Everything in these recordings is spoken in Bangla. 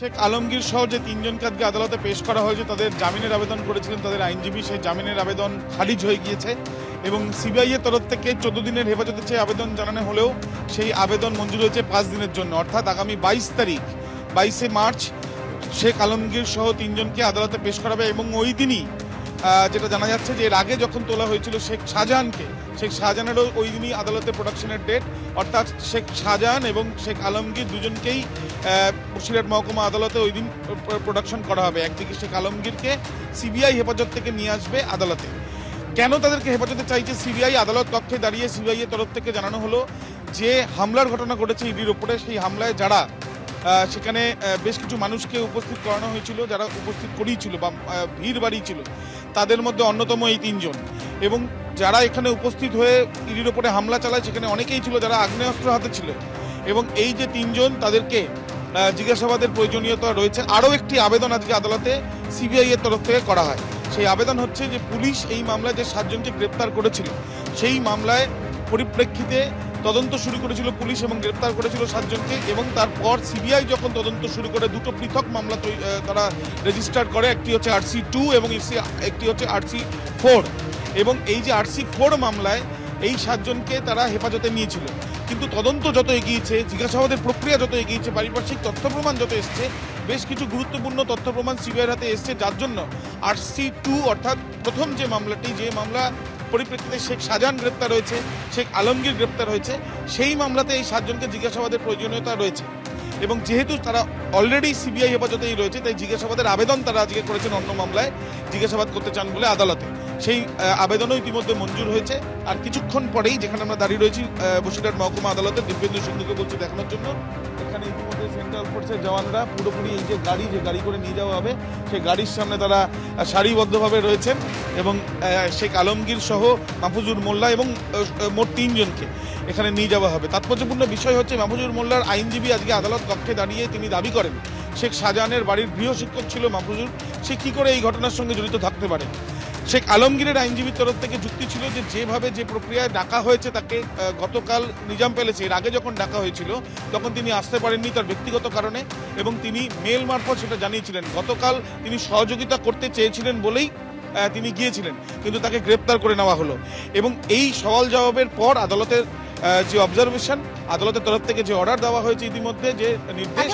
শেখ আলমগীর সহ যে তিনজনকে আজকে আদালতে পেশ করা হয়েছে তাদের জামিনের আবেদন করেছিলেন তাদের আইনজীবী, সেই জামিনের আবেদন খারিজ হয়ে গিয়েছে এবং সিবিআই এর তরফ থেকে 14 দিনের হেফাজতে চেয়ে আবেদন জানানো হলেও সেই আবেদন মঞ্জুর হয়েছে 5 দিনের জন্য, অর্থাৎ আগামী 22 তারিখ 22শে মার্চ শেখ আলমগীর সহ তিনজনকে আদালতে পেশ করা হবে। এবং ওই দিনই যেটা জানা যাচ্ছে যে এর আগে যখন তোলা হয়েছিল শেখ শাহজাহানেরও ওই দিনই আদালতে প্রোডাকশনের ডেট, অর্থাৎ শেখ শাহজাহান এবং শেখ আলমগীর দুজনকেই বসিরহাট মহকুমা আদালতে ওই দিন প্রোডাকশন করা হবে। একদিকে শেখ আলমগীরকে সিবিআই হেফাজত থেকে নিয়ে আসবে আদালতে। কেন তাদেরকে হেফাজতে চাইছে সিবিআই? আদালত কক্ষে দাঁড়িয়ে সিবিআই এর তরফ থেকে জানানো হলো যে হামলার ঘটনা ঘটেছে ইডির ওপরে, সেই হামলায় যারা সেখানে বেশ কিছু মানুষকে উপস্থিত করানো হয়েছিল, যারা উপস্থিত করিয়েছিল বা ভিড় বাড়িয়েছিল, তাদের মধ্যে অন্যতম এই তিনজন। এবং যারা এখানে উপস্থিত হয়ে ইডির ওপরে হামলা চালায় সেখানে অনেকেই ছিল যারা আগ্নেয়াস্ত্র হাতে ছিল। এবং এই যে তিনজন, তাদেরকে জিজ্ঞাসাবাদের প্রয়োজনীয়তা রয়েছে। আরও একটি আবেদন আজকে আদালতে সিবিআই এর তরফ থেকে করা হয়। সেই আবেদন হচ্ছে যে পুলিশ এই মামলায় যে 7 জনকে গ্রেপ্তার করেছিল, সেই মামলায় পরিপ্রেক্ষিতে তদন্ত শুরু করেছিল পুলিশ এবং গ্রেপ্তার করেছিল 7 জনকে। এবং তারপর সিবিআই যখন তদন্ত শুরু করে দুটো পৃথক মামলা তারা রেজিস্টার করে, একটি হচ্ছে RC2 এবং একটি হচ্ছে RC4। এবং এই যে RC4 মামলায় এই 7 জনকে তারা হেফাজতে নিয়েছিল। কিন্তু তদন্ত যত এগিয়েছে, জিজ্ঞাসাবাদের প্রক্রিয়া যত এগিয়েছে, পারিপার্শ্বিক তথ্য প্রমাণ যত এসছে, বেশ কিছু গুরুত্বপূর্ণ তথ্য প্রমাণ সিবিআইয়ের হাতে এসছে, যার জন্য RC2 অর্থাৎ প্রথম যে মামলাটি, যে মামলা পরিপ্রেক্ষিতে শেখ শাহজাহান গ্রেপ্তার হয়েছে, শেখ আলমগীর গ্রেপ্তার হয়েছে, সেই মামলাতে এই 7 জনকে জিজ্ঞাসাবাদের প্রয়োজনীয়তা রয়েছে। এবং যেহেতু তারা অলরেডি সিবিআই হেফাজতেই রয়েছে, তাই জিজ্ঞাসাবাদের আবেদন তারা আজকে করেছেন অন্য মামলায় জিজ্ঞাসাবাদ করতে চান বলে আদালতে। সেই আবেদনও ইতিমধ্যে মঞ্জুর হয়েছে। আর কিছুক্ষণ পরেই, যেখানে আমরা দাঁড়িয়ে রয়েছি বসিরহাট মহকুমা আদালতে, দিব্যেন্দু সিন্ধুকে বলছি দেখানোর জন্য, এখানে ইতিমধ্যে সেন্ট্রাল ফোর্সের জওয়ানরা পুরোপুরি এই যে গাড়ি করে নিয়ে যাওয়া হবে, সেই গাড়ির সামনে তারা সারিবদ্ধভাবে রয়েছেন। এবং শেখ আলমগীর সহ মাহফুজুর মোল্লা এবং মোট 3 জনকে এখানে নিয়ে যাওয়া হবে। তাৎপর্যপূর্ণ বিষয় হচ্ছে, মাহফুজুর মোল্লার আইনজীবী আজকে আদালত কক্ষে দাঁড়িয়ে তিনি দাবি করেন শেখ শাহজাহানের বাড়ির গৃহশিক্ষক ছিল মাহফুজুর, সে কী করে এই ঘটনার সঙ্গে জড়িত থাকতে পারে। শেখ আলমগীরের আইনজীবীর তরফ থেকে যুক্তি ছিল যে যেভাবে যে প্রক্রিয়ায় ডাকা হয়েছে তাকে গতকাল নিজাম প্যালেসে, এর আগে যখন ডাকা হয়েছিল তখন তিনি আসতে পারেননি তার ব্যক্তিগত কারণে, এবং তিনি মেল মারফত সেটা জানিয়েছিলেন। গতকাল তিনি সহযোগিতা করতে চেয়েছিলেন বলেই তিনি গিয়েছিলেন, কিন্তু তাকে গ্রেপ্তার করে নেওয়া হলো। এবং এই সওয়াল জবাবের পর আদালতের যে অবজারভেশন, আদালতের তরফ থেকে যে অর্ডার দেওয়া হয়েছে ইতিমধ্যে, যে নির্দেশ,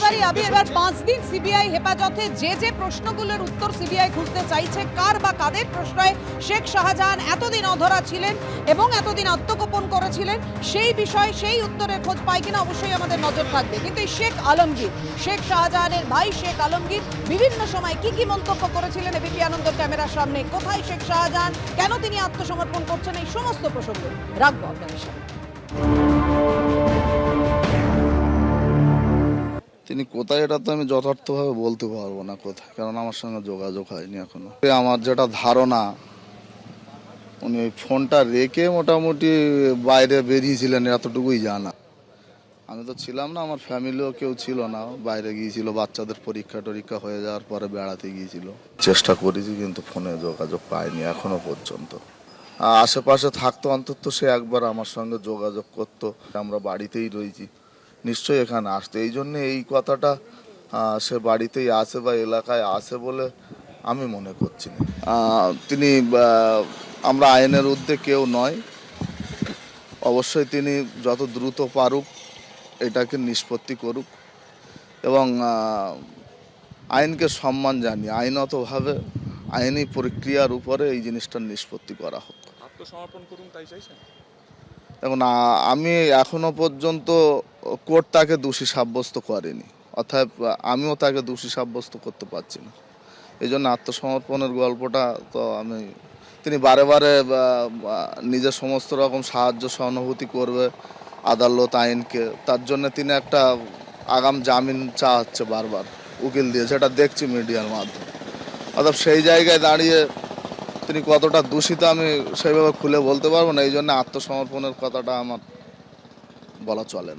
এবার 5 দিন সিবিআই হেফাজতে যে প্রশ্নগুলোর উত্তর সিবিআই খুঁজতে চাইছে, কার বা কাদের প্রশ্রয়ে শেখ শাহজাহান এতদিন অধরা ছিলেন এবং এতদিন আত্মগোপন করেছিলেন, সেই বিষয়ে সেই উত্তরের খোঁজ পাই কিনা অবশ্যই আমাদের নজর থাকবে। কিন্তু শেখ আলমগীর, শেখ শাহজাহানের ভাই শেখ আলমগীর বিভিন্ন সময় কি মন্তব্য করেছিলেন এবিপি আনন্দর ক্যামেরার সামনে, কোথায় শেখ শাহজাহান, কেন তিনি আত্মসমর্পণ করছেন, এই সমস্ত প্রসঙ্গ রাখবো আপনাদের সামনে। তিনি কোথায়, এটা তো আমি যথার্থভাবে বলতে পারবো না কোথায়, কারণ আমার সঙ্গে যোগাযোগ হয়নি এখনো। আমার যেটা ধারণা, উনি ওই ফোনটা রেখে মোটামুটি বাইরে বেরিয়েছিলেন, এতটুকুই জানা। আমি তো ছিলাম না, আমার ফ্যামিলিও কেউ ছিল না, বাইরে গিয়েছিল, বাচ্চাদের পরীক্ষা হয়ে যাওয়ার পরে বেড়াতে গিয়েছিল। চেষ্টা করেছি কিন্তু ফোনে যোগাযোগ পাইনি এখনো পর্যন্ত। আশেপাশে থাকতো অন্তত সে একবার আমার সঙ্গে যোগাযোগ করতো। আমরা বাড়িতেই রয়েছি, নিশ্চয়ই এখানে আসতো। এই জন্যে এই কথাটা সে বাড়িতেই আসে বা এলাকায় আসে বলে আমি মনে করছি না। তিনি, আমরা আইনের ঊর্ধ্বে কেউ নয়, অবশ্যই তিনি যত দ্রুত পারুক এটাকে নিষ্পত্তি করুক এবং আইনকে সম্মান জানিয়ে আইনতভাবে আইনি প্রক্রিয়ার উপরে এই জিনিসটার নিষ্পত্তি করা হোক। আত্মসমর্পণ করুন তাই চাইছেন? এখন আমি এখনো পর্যন্ত কোর্ট তাকে দোষী সাব্যস্ত করেনি, অর্থাৎ আমিও তাকে দোষী সাব্যস্ত করতে পারছি না। এই জন্য আত্মসমর্পণের গল্পটা তো তিনি বারে বারে নিজের সমস্ত রকম সাহায্য সহানুভূতি করবে আদালত আইনকে, তার জন্য তিনি একটা আগাম জামিন চাচ্ছে বারবার উকিল দিয়ে, যেটা দেখছি মিডিয়ার মাধ্যমে। অর্থাৎ সেই জায়গায় দাঁড়িয়ে তিনি কতটা দূষিত আমি সেইভাবে খুলে বলতে পারবো না। এই জন্য আত্মসমর্পণের কথাটা আমার বলা চলে না।